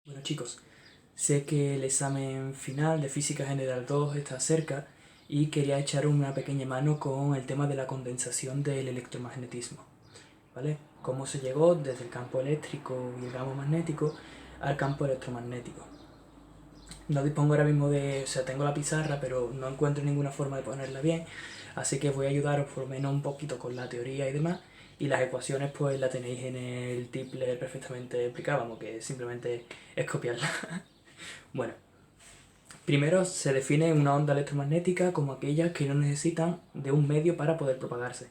Bueno chicos, sé que el examen final de Física General 2 está cerca y quería echar una pequeña mano con el tema de la condensación del electromagnetismo, ¿vale? Cómo se llegó desde el campo eléctrico y el campo magnético al campo electromagnético. No dispongo ahora mismo de... o sea, tengo la pizarra, pero no encuentro ninguna forma de ponerla bien, así que voy a ayudaros por lo menos un poquito con la teoría y demás, y las ecuaciones pues las tenéis en el Tipler perfectamente explicadas, vamos, que simplemente es copiarla. Bueno, primero se define una onda electromagnética como aquellas que no necesitan de un medio para poder propagarse,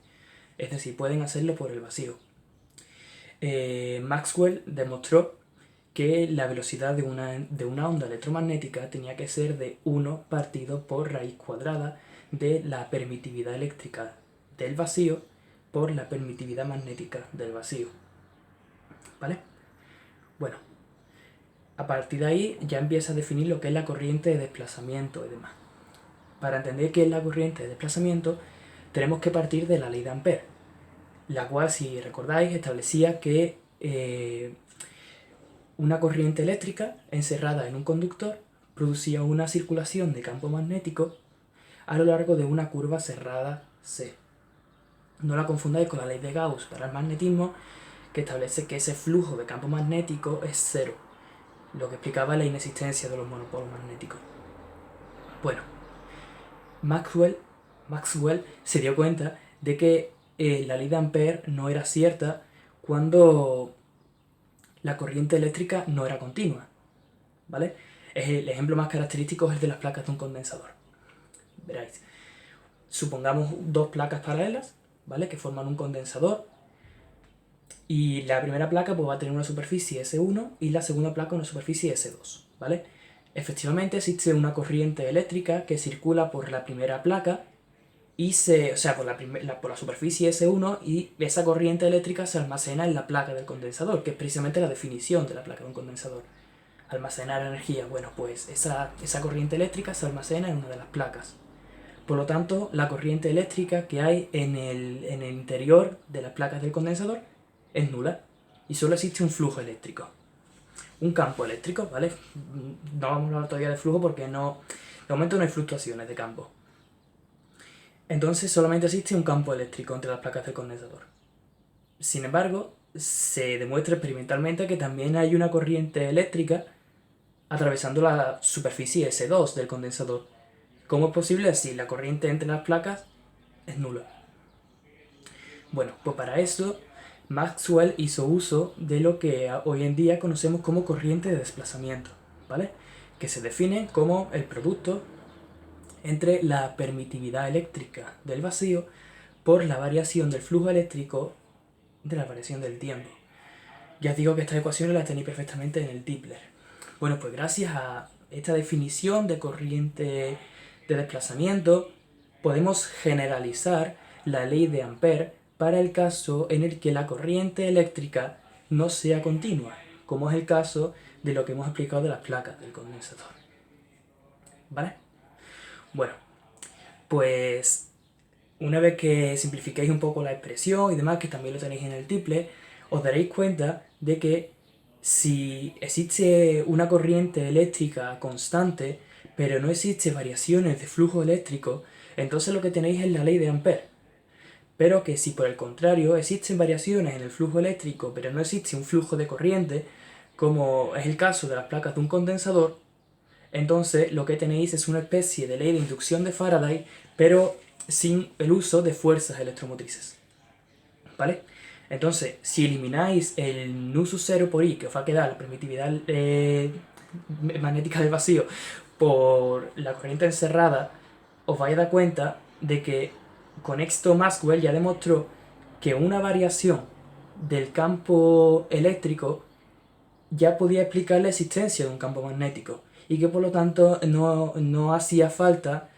es decir, pueden hacerlo por el vacío. Maxwell demostró que la velocidad de una onda electromagnética tenía que ser de 1 partido por raíz cuadrada de la permitividad eléctrica del vacío por la permitividad magnética del vacío. ¿Vale? Bueno, a partir de ahí ya empieza a definir lo que es la corriente de desplazamiento y demás. Para entender qué es la corriente de desplazamiento, tenemos que partir de la ley de Ampère, la cual, si recordáis, establecía que una corriente eléctrica encerrada en un conductor producía una circulación de campo magnético a lo largo de una curva cerrada C. No la confundáis con la ley de Gauss para el magnetismo, que establece que ese flujo de campo magnético es cero, lo que explicaba la inexistencia de los monopolos magnéticos. Bueno, Maxwell se dio cuenta de que la ley de Ampère no era cierta cuando la corriente eléctrica no era continua, ¿vale? El ejemplo más característico es el de las placas de un condensador. Veréis, supongamos dos placas paralelas, ¿vale? Que forman un condensador, y la primera placa pues, va a tener una superficie S1 y la segunda placa una superficie S2, ¿vale? Efectivamente existe una corriente eléctrica que circula por la primera placa y por la superficie S1, y esa corriente eléctrica se almacena en la placa del condensador, que es precisamente la definición de la placa de un condensador. Almacenar energía, bueno, pues esa corriente eléctrica se almacena en una de las placas. Por lo tanto, la corriente eléctrica que hay en el interior de las placas del condensador es nula y solo existe un flujo eléctrico. Un campo eléctrico, ¿vale? No vamos a hablar todavía de flujo porque de momento no hay fluctuaciones de campo. Entonces solamente existe un campo eléctrico entre las placas del condensador. Sin embargo, se demuestra experimentalmente que también hay una corriente eléctrica atravesando la superficie S2 del condensador. ¿Cómo es posible si la corriente entre las placas es nula? Bueno, pues para eso Maxwell hizo uso de lo que hoy en día conocemos como corriente de desplazamiento, ¿vale? Que se define como el producto entre la permitividad eléctrica del vacío por la variación del flujo eléctrico de la variación del tiempo. Ya os digo que estas ecuaciones las tenéis perfectamente en el Tipler. Bueno, pues gracias a esta definición de corriente de desplazamiento podemos generalizar la ley de Ampère para el caso en el que la corriente eléctrica no sea continua, como es el caso de lo que hemos explicado de las placas del condensador. ¿Vale? Bueno, pues una vez que simplificáis un poco la expresión y demás, que también lo tenéis en el Tipler, os daréis cuenta de que si existe una corriente eléctrica constante, pero no existe variaciones de flujo eléctrico, entonces lo que tenéis es la ley de Ampère. Pero que si por el contrario existen variaciones en el flujo eléctrico, pero no existe un flujo de corriente, como es el caso de las placas de un condensador, entonces lo que tenéis es una especie de ley de inducción de Faraday, pero sin el uso de fuerzas electromotrices. ¿Vale? Entonces, si elimináis el nu sub 0 por i, que os va a quedar la permitividad magnética del vacío, por la corriente encerrada, os vais a dar cuenta de que con esto Maxwell ya demostró que una variación del campo eléctrico ya podía explicar la existencia de un campo magnético y que por lo tanto no hacía falta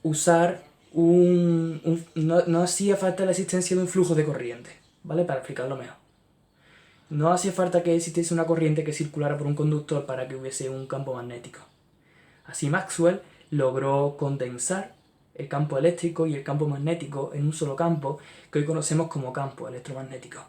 usar no hacía falta la existencia de un flujo de corriente, ¿vale? Para explicarlo mejor. No hacía falta que existiese una corriente que circulara por un conductor para que hubiese un campo magnético. Así Maxwell logró condensar el campo eléctrico y el campo magnético en un solo campo que hoy conocemos como campo electromagnético.